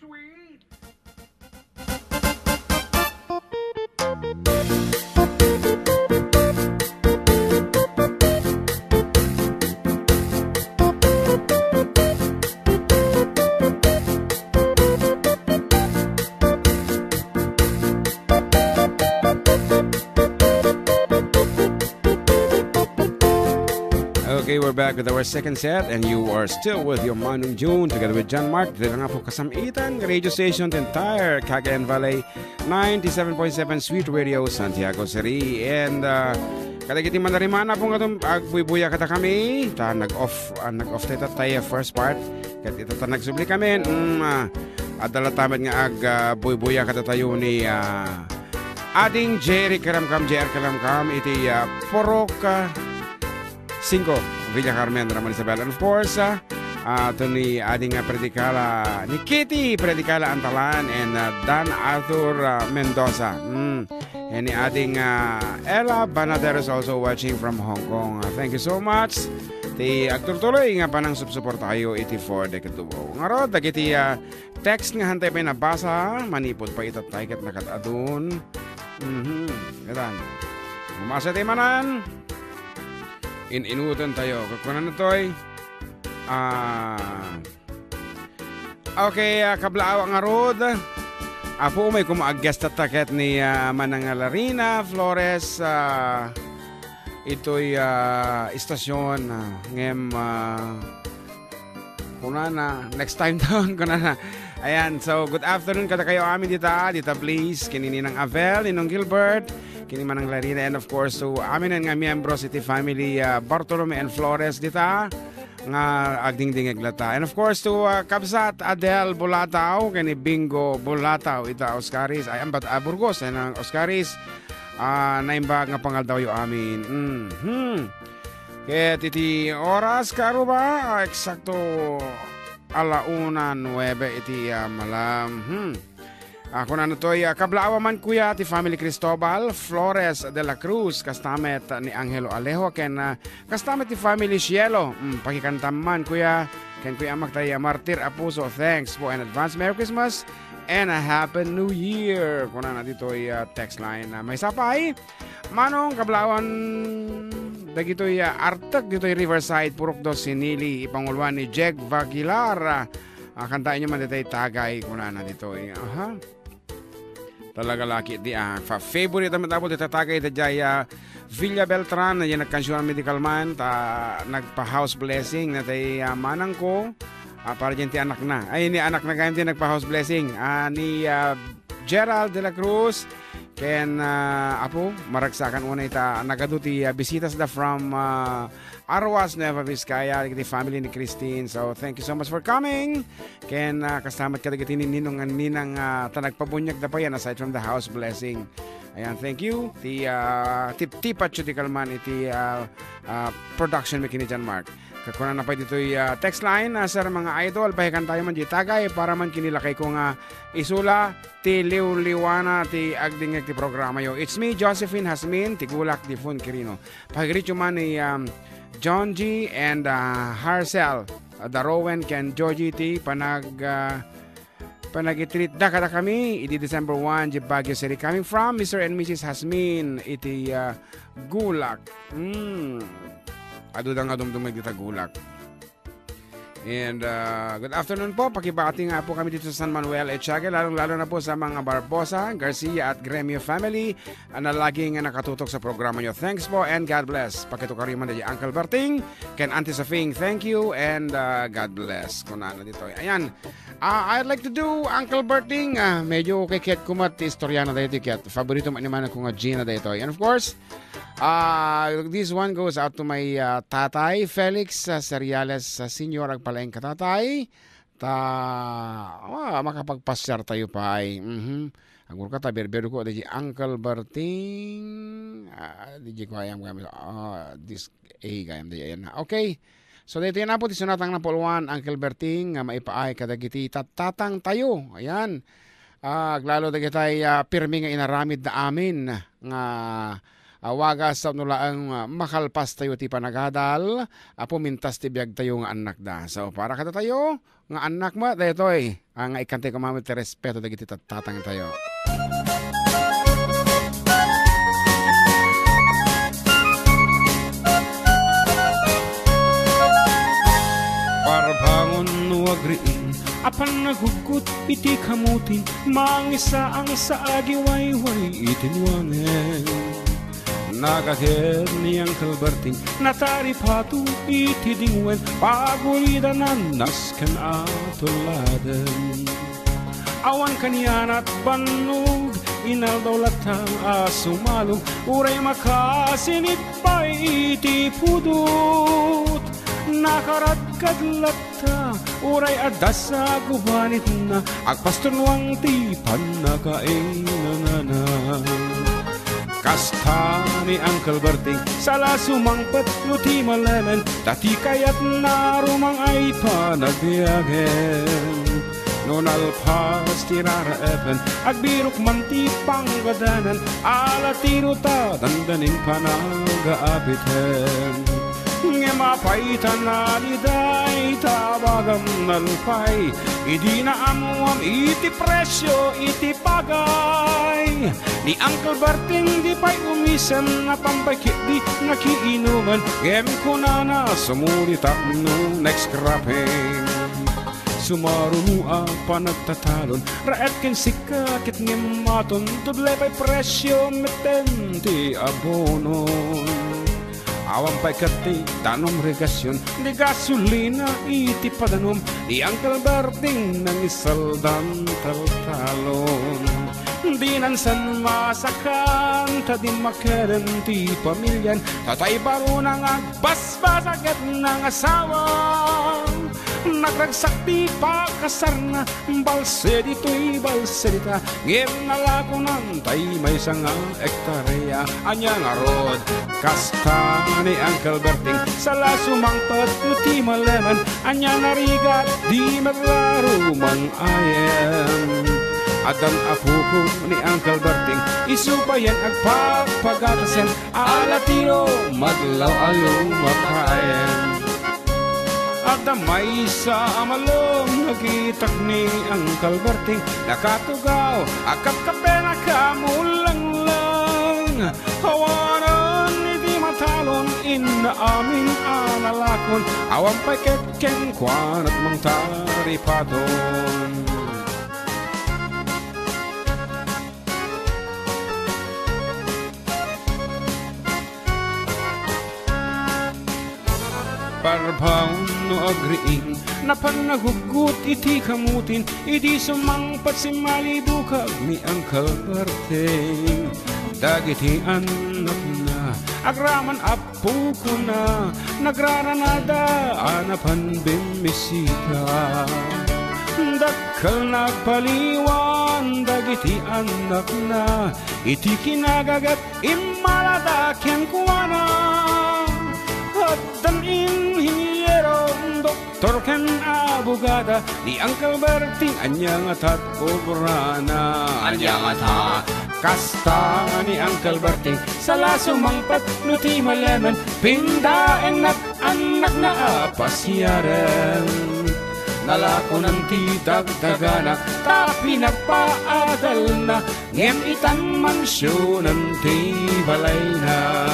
sweet. Okay, we're back with our second set and you are still with your Manen June together with John Mark. Dito nga po kasamitan, radio station, the entire Cagayan Valley, 97.7 Sweet Radio, Santiago City. And kadagiti manarimana po nga itong agbuibuya kata kami. Nag-off tayo first part. Kat ito nagsubli kami. Adala tamad nga buibuya kata tayo ni ading JR Kalamkam, iti Porok 5 Villa Carmen, Ramon Isabel. And of course, ito ni ading predikala ni Kitty Predikala Antalan and Dan Arthur Mendoza. And ni ading Ella Banader is also watching from Hong Kong. Thank you so much. Ti agtuloy nga pa nang subsupport tayo iti for the katubo. Ngarod, dagiti text nga hantay pa nabasa, manipod pa itatay kat nakatadun. Gatan. Umasa tayo manan. Inutan tayo. Kakunan na to'y okay, kablaaw ang arod. Apo may kumaag-guest taket ni Manangalarina Flores. Ito'y istasyon ngem kunana next time down kunana. Ayan, so good afternoon kada kayo amin dita please kinini ng Avel, ninong Gilbert, kini Manang Larina, and of course to amin nga miyembro City Family Bartolome and Flores dita nga agdingding eglata, and of course to Kabsat Adel Bulataw, kini Bingo Bulataw ita Oscaris ay ambat Burgos and Oscaris naimbag nga pangal daw yo amin. Kaya titi oras KARRUBA eksakto 1:09 iti malam. Ako na natoy kablaawa man kuya ti Family Cristobal Flores de la Cruz, kastamet ni Angelo Alejo, ken kastamet ti Family Cielo. Pakikantam man kuya ken kuya Magtaya Martir Apuso. Thanks po in advance. Merry Christmas and a Happy New Year. Kuna na dito'y text line. May sapay manong kablaawan dagito'y artag dito'y Riverside Purok dos Sinili ipangulwan ni Jeg Vagilar. Kantain nyo man dito'y tagay kuna na dito'y talaga laki di favorite naman tapos dito tagay ito jaya Villa Beltran na yung nagkansyon medical man nagpa-house blessing na tayo manang ko para dyan ti anak na ay ni anak na ganyan ti nagpa-house blessing ni Gerald de la Cruz ken apo maragsakan una ita nagaduti bisitas da from Arwas, Nueva Vizcaya, the family ni Christine. So thank you so much for coming. Ken kastamat ka dagiti ninong ninang tanagpabunyag da pa yan aside from the house blessing. Ayan, thank you. Tipat chutikal man iti production ni John Mark. Kakuna na pa dito'y text line sir mga idol, pahikan tayo man di tagay para man kinilakay ko nga isula ti liw-liwana ti agdingag ti programa yo. It's me, Josephine Hasmin, ti Gulak di Fun Quirino. Pagrityo man ni John G and Harcel Darowen ken Georgie T panagitreat da kada kami iti December 1 di Baguio City coming from Mr. and Mrs. Hasmin iti Gulak. Adudang dumdumag dita Gulak. And good afternoon po. Pakibati nga po kami dito sa San Manuel Echaga, lalong-lalo na po sa mga Barbosa, Garcia at Gremio family na laging nakatutok sa programa nyo. Thanks po and God bless. Pakitokariman na Uncle Berting, Ken Auntie Safing, thank you and God bless. Kung ano dito. Ayan. I'd like to do Uncle Berting. Medyo kay Ket kumat istoryano dito Ket. Favorito man naman ko nga Gina dito. And of course, this one goes out to my tatay, Felix Seriales Sr. Agpalaing katatay. Makapagpasyar tayo pa ay. Ang ka berbero ko, di Uncle Berting. Di ko ayam kami. This A kayam di ayan. Okay. So dito yan na po, tisunatang na puluan, Uncle Berting, maipaay kadagiti tatang tayo. Ayan. Lalo dagitay pirmi nga inaramid na amin nga Wagas sa nula ang makalpas tayo ti panagadal, pumintas ti biyag tayo nga anak da. So para kada tayo, nga anak mo, daytoy, nga ikante ko mamit ti respeto dagiti tatang tayo. Parbangon no agriin, apan nagugut iti kamutin, mangisa ang sa agiwayway itinwangen. Nagakir niyang kalberting, nataripatu iti dingwen, pagulida nanas kan atuladen. Awan kaniyan at banog, inaldawlatang asumalong, uray makasinit pa iti pudot. Nakaradkadlata, uray Adda sa gubanit na, agpastunwang ti panakainanana. Kasta ni Uncle Berting, sala sumangpet luti malemen, dati kayat narumang ay panagbiyagen. Nunalpas ti raraepen, agbirok man ti panggadanan, ala tiruta dandaning panagaabiten. Mapaitan na liday, tabagam nalpay, idi na amuam iti presyo, iti pagay. Ni Uncle Berting di pa'y umisem na pambakit di nakiinuman, gem ko na sumulita no next cropping. Sumarunua pa nagtatalon, raet ken sikakit ngem maton, doble pa'y presyo meten ti abonon. Awang pa'y kati, tanom regasyon, di gasolina, iti padanom, di Uncle Berting nang isaldan taltalon. Di nansan masakan, tadi makeren ti pamilyan, tatay baro nang agbasbasagat ng asawa. Nagragsak di pakasarna, balse dito'y balse dita, ngem nalako ng tay may sanga ektarya. Anya nga rod, kasta ni Uncle Berting, sala sumangpet ti maleman, anya narigat di maglaro mang ayen. Adan apuko ni Uncle Berting, isupayan agpagpagatasen, ala tiro maglaw along makayen. Adda may sa amalong nagitak ni Uncle Berting, nakatugaw akap-kape nakamulang-lang. Hawanan iti matalon inna amin analakon, awang paket-ken kwan at mang taripaton. Parbaon no agriin, napanagugut iti kamutin, idi sumangpat si malidukag ni Uncle Berting. Dagiti anak na, agraman apo ko na, nagraranada anapan bimisita. Dakkal nagpaliwan, dagiti anak na, iti kinagagat imaladakyan kuwana. At danin hiniyerong doktor ken abogada, ni Uncle Berting anyang atat obrana. Anyang atat kasta ni Uncle Berting, sala sumangpat nuti malemen, pindaen at anak na apasyaren. Nalako ng tidagdaganak, tapi nagpaadal na, ngem itan mansyonan ti balay na.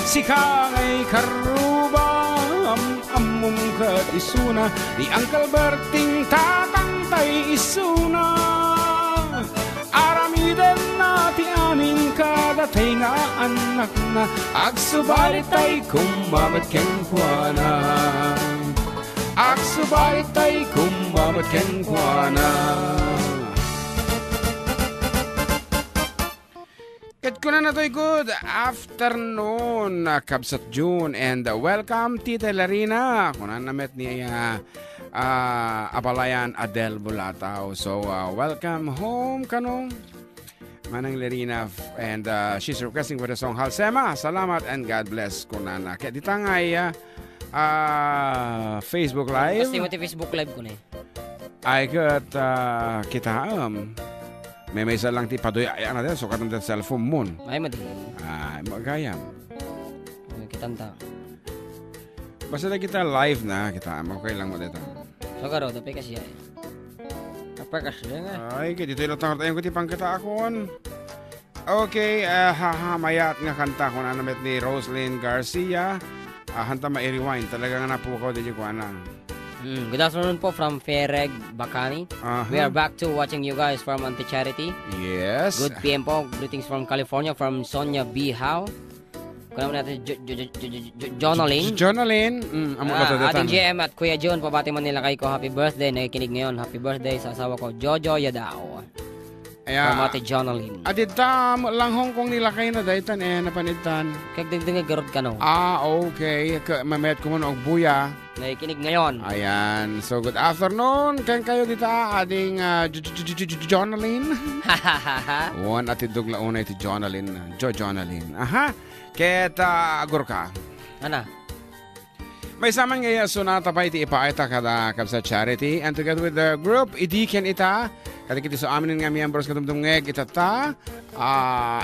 Sikangay KARRUBA, amum kat isuna, ni Uncle Berting tatangtay isuna. Aramiden na ti amin kadatay nga anak na, agsubalitay kumabat ken kuana. Agsubalitay kumabat ken kuana. Kat ko na to'y good afternoon, Kabsat June, and welcome Tita Larina. Kunan namet ni Abalayan Adel Bulatao. So welcome home kanong Manang Larina, and she's requesting for the song Halsema. Salamat and God bless kunana. Kaya ditangay Facebook Live. Kasi mo ti Facebook Live ko na eh. Ay kat kita may isa lang ti padoy ayan natin so katong cellphone mo. Ay madali. magayam. Kitanta. Basta na kita live na, kita okay lang mo dito. So karo, tapi kasi ay. Apa kasi nga? Ay, dito ilang tangat ayong kuti pang kita akon. Okay, mayat nga kanta ko na namit ni Roslyn Garcia. Hanta ma-rewind. Talaga nga napukaw din yung kuwanang. Good afternoon po from Fereg, Bacani. We are back to watching you guys from Anti-Charity. Yes. Good PM po. Greetings from California from Sonia B. Howe. Kung naman natin, Jonalyn. Ating GM at Kuya John, pabati man nila kay ko. Happy birthday. Nakikinig ngayon. Happy birthday sa asawa ko, Jojo Yadao. Pabati Jonalyn. Adita lang Hong Kong nila kayo na daytan napanitan. Kaya dingding garod ka no. Okay. Mamet ko muna og buya. Nakikinig ngayon. Ayan. So, good afternoon. Kan kayo dito ading Jonalyn. One atidog launa iti Jonalyn. Jonalyn. Keta agor ka. Ana? May saman ngayon sunata pa iti ipaita kada sa charity. And together with the group, idiken ita. Kati kiti so amin nga members katumtungeg itata.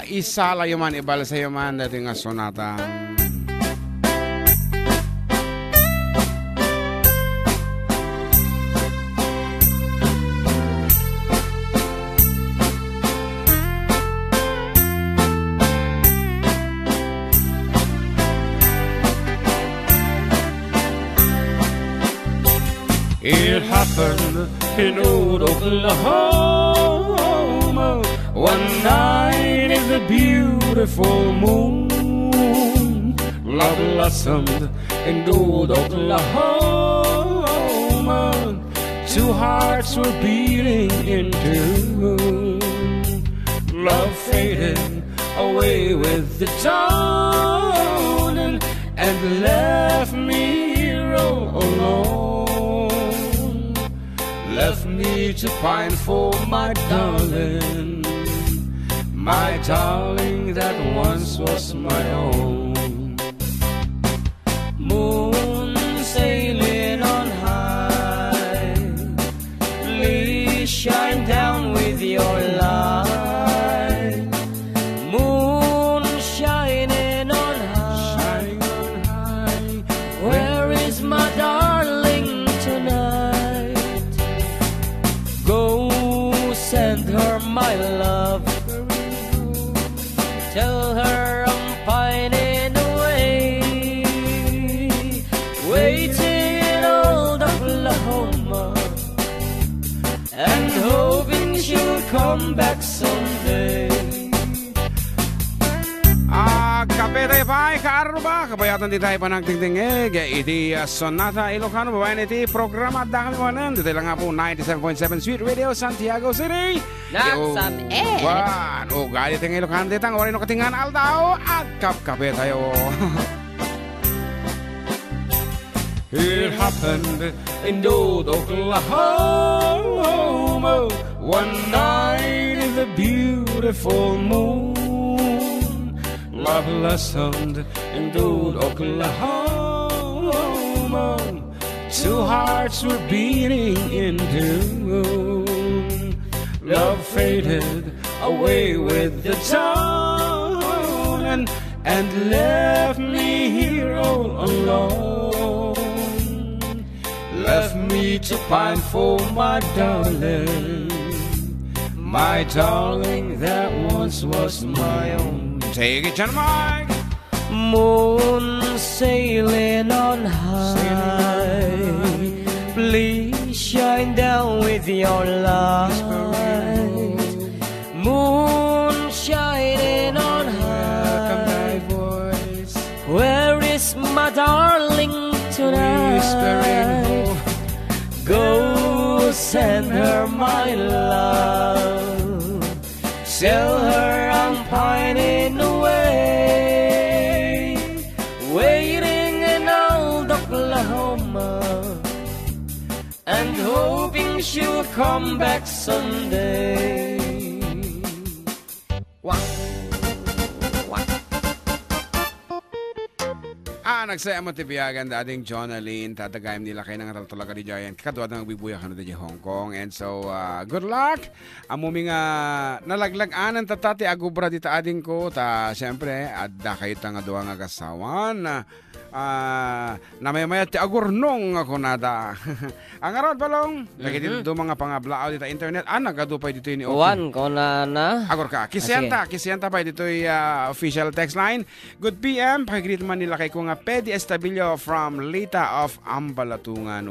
Isa la yuman, ibala sa yuman dati nga sunata. It happened in old Oklahoma. One night in the beautiful moon, love blossomed in old Oklahoma. Two hearts were beating in tune. Love faded away with the dawn and left me here all alone. Left me to pine for my darling that once was my own. Moon sailing on high, please shine down with your light. Moon shining on high, where is my darling tonight? Send her my love. Tell her I'm pining away, waiting in old Oklahoma, and hoping she'll come back someday. Kape tayo pa, KARRUBA. Kabayatan di tayo pa nagtingtingig. Iti Sonata Ilocano. Babayan iti programa Adda kami Manen. Dito lang nga po 97.7 Sweet Radio, Santiago City. Nagsam Wan. O galit ang Ilocano dito. Ang warin o katingan aldaw. At kape tayo. It happened in old Oklahoma. One night in the beautiful moon, love blossomed in old Oklahoma. Two hearts were beating in tune. Love faded away with the dawn and left me here all alone. Left me to pine for my darling that once was my own. Take it, John Mike. Moon sailing on high, please shine down with your light. Moon shining on high, where is my darling tonight? Go send her my love. Tell her I'm pining away, waiting in old Oklahoma, and hoping she'll come back someday. nagsaya mo tibiyagan dating Jonalyn, tatagayam nila kayo ng talaga di Giant. Kadwa na nagbibuya ka na di Hong Kong. And so, good luck. Amuming nalaglag-anan tatati agubra di ta ading ko. Siyempre, adda kayo nga doang agasawan. Na may ti agurnong ako nada. Ang aron balong, lagi dito mga pangablao dito internet. Nagado pa dito ni Juan, ko na. Agor ka. Kisienta pa dito official text line. Good PM, pakigreet man nila kay ko nga Pedi Estabilio from Lita of Ambalatungan.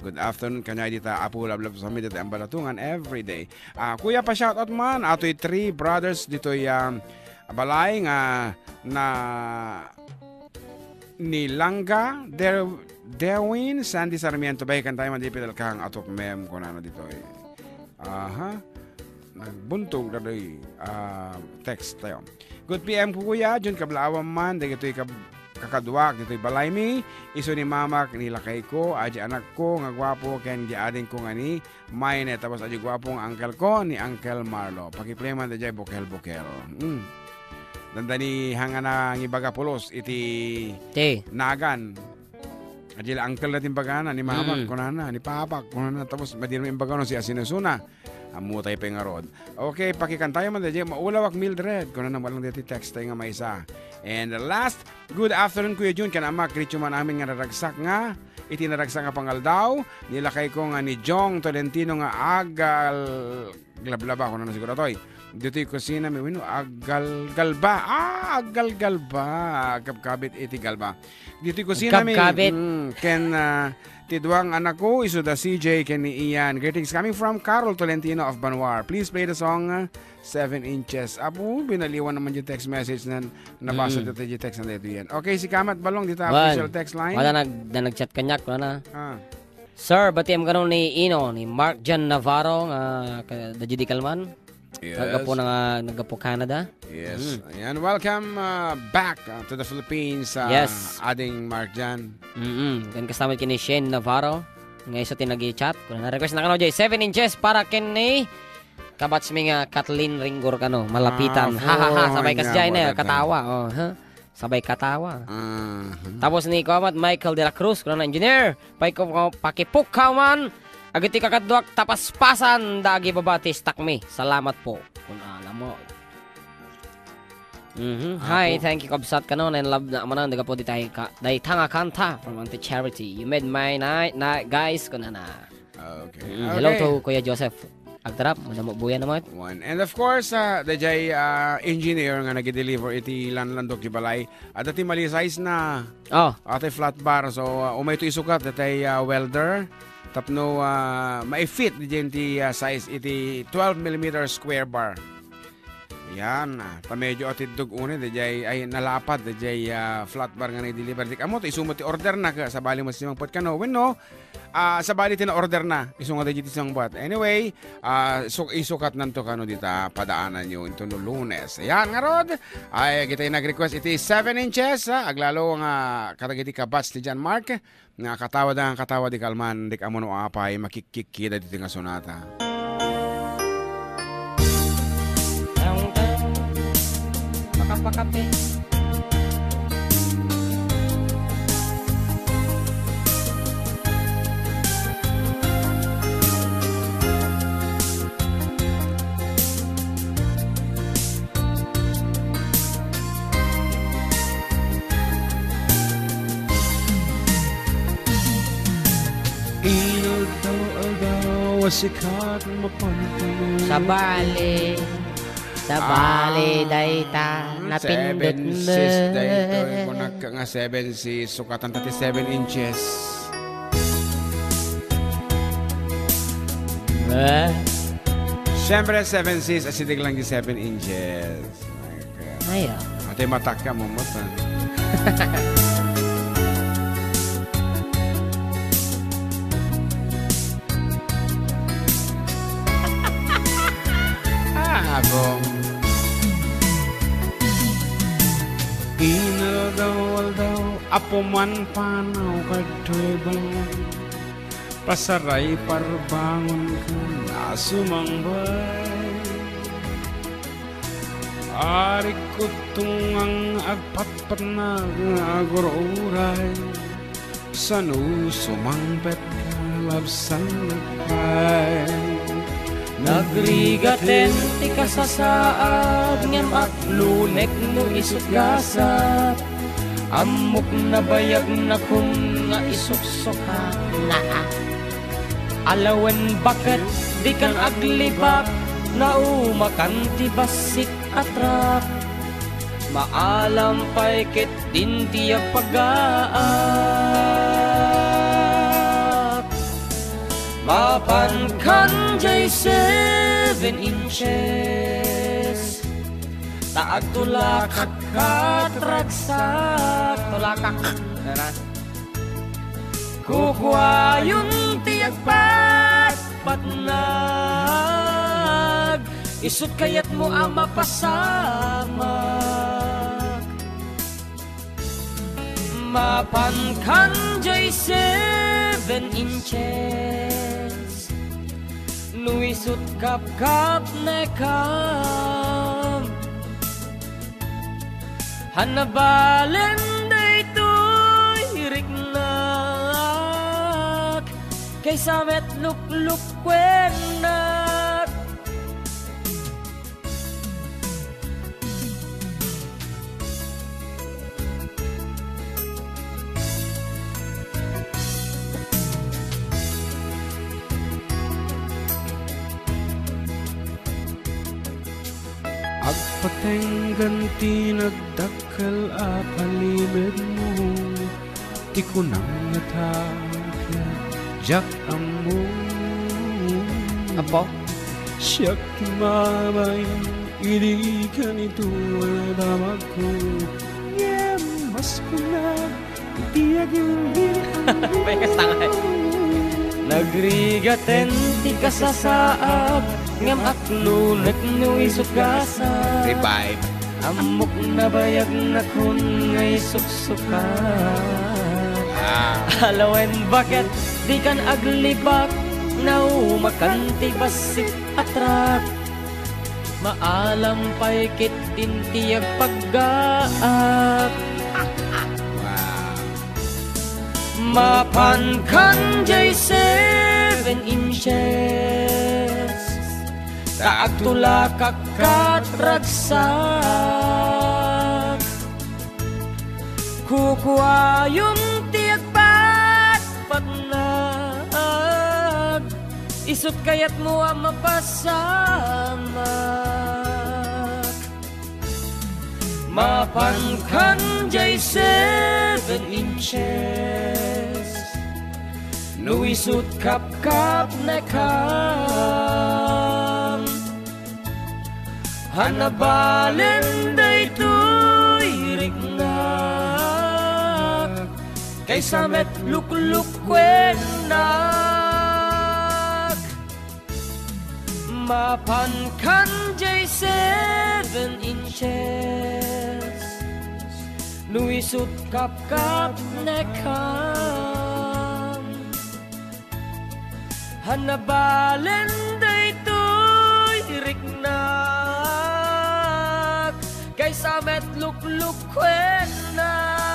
Good afternoon kanya dito Apo Lablab sa dito Ambalatungan every day. Kuya pa shoutout man, ato'y 3 brothers dito balay nga na ni Langga, Derwin, Sandy Sarmiento, bahikan tayo mandipidal kang atok mem ko na dito nagbuntog na doy text tayo. Good PM ko kuya, dyan kablawang man, dagito'y kakaduak, dito'y balay mi, iso ni mama, nilakay ko, aji anak ko, nga gwapo, ken di ading ko nga ni Manen, tapos aji gwapong uncle ko, ni Uncle Marlo. Pakiplay man da jay bukel-bukel. Danda ni hanga na ibaga pulos iti nagan. Adil uncle natin bagana ni mama kunana ni papa kunana tapos madin mo imbagano si Asinusuna. Amutay pa nga rod. Okay, pakikantayo man dyan. Maulawak Mildred. Kung na walang dito text tayo nga may isa. And the last, good afternoon Kuya Jun. Kanama, krityo man namin nga naragsak nga. Itinaragsak nga pangaldaw. Nilakay ko nga ni Jong Tolentino nga agal. Glablaba ko na siguro to'y. Dito yung kusina may wino. Agal-galba. Agal-galba. Kabkabit iti galba. Dito yung kusina may. Kabkabit. Ken tidwang anak ko, isuda CJ, ken ni Ian. Greetings coming from Carol Tolentino of Banwar. Please play the song 7 Inches. Apo, binaliwan naman yung text message na nabasa dito yung text na dito yan. Okay, si Kamat Balong, dito official text line. Wala nag-chat kanyak ko na. Sir, batiyam ka ni Mark Jan Navarro, the Judy Kalman. Yes. Nagapo Canada. Yes. Ayan, welcome back to the Philippines. Yes. Ading Mark Jan. Kan kasama kini Shane Navarro. Ngayon sa tinagi-chat. Kung na-request na kano jay 7 inches para kini kabats mi nga Kathleen Ringgor kano. Malapitan. Sabay kas jay na katawa. Sabay katawa. Tapos ni Kamat Michael de la Cruz. Kung na engineer. Pakipuk man. Agiti kakadwak tapaspasan dagi babati stakmi. Salamat po. Kung alam mo. Hi, thank you kabsat kanon and love na manan daga po di tayo dahi tanga kanta from Anti Charity. You made my night guys kuna na. Okay. Hello to Kuya Joseph. Agtarap, madamo buya naman. And of course, the jay engineer nga nag-deliver iti landok gibalay. At ati mali size na. Ati flat bar. So, umay ito isukat ati welder. Tapno ma-fit di size iti 12mm square bar. Yan, medyo ati dugune dayay ay nalapad dayay flat bar nga na-deliver. Amo to isumo ti order na ka sabali mo simang pot kano. Wenno, sabali ti na order na isu nga dayay ti sang bot. Anyway, isukat nanto kano dita padaanan nyo into no Lunes. Yan nga rod. Ay kita nag-request iti 7 inches aglalo nga katagiti kabats ti John Mark. Nga katawa di kalman dik amo no apay makikikida dito nga sonata. Pakapakape. Sikat mapampano Sa bali dayta napindot mo. 7 sis dayto ko nga 7 sis sukatan tati 7 inches. Siyempre 7 sis asidig lang di 7 inches. Ayo. Ate matak ka mo mo. Abong inaldaw apo man panaw kadtoy bangon pasaray parbangon ka na sumangbay Ari ko tungang agpatpat na agururay sa nusumangpet kalabsan nagpay. Nagrigaten ti kasasaad ngem aklunek no isugasa. Amok na bayag na kung nga isuksoka na. Alawen bakit di kan aglibak na umakan ti basit atrak. Maalam pa'y ket din tiya pagaak. Mapan kan jay 7 inches. Taag tulakak katragsak. Tulakak. Kukwayon tiyag patnag. Isut kayat mo ang mapasamak. Mapan kan jay 7 inches. Nuisut kap nekam. Hanabalen daytoy riknak. Kaysa met lukluk kwenak. Agpateng ganti nagdakkel apalimid mo. Di ko nang natakya jak amo. Apo? Siyak mamay hindi ka nito wala damag ko. Mas ko na itiyag yung May kastangay. Nagrigaten ti kasasaad ngem aklunek no isugasa. revive. Amok na bayag na kun ngay suksuka. Alawen bakit di kan aglibak na umakan ti basit atrak. Maalam pa'y kit din tiyag paggaak. Mapan kan jay 7 inches. Taag tulakak katragsak. Kukwayon tiyag patnag. Isut kayat mo ang mapasamak. Mapan kan jay 7 inches. Nuisut kap nekam. Hanabalen daytoy riknak. Kaysa met lukluk kwenak. Mapan kan jay 7 inches. Nuisut kap nekam. Hanabalen daytoy riknak. Kaysa met lukluk kwenak.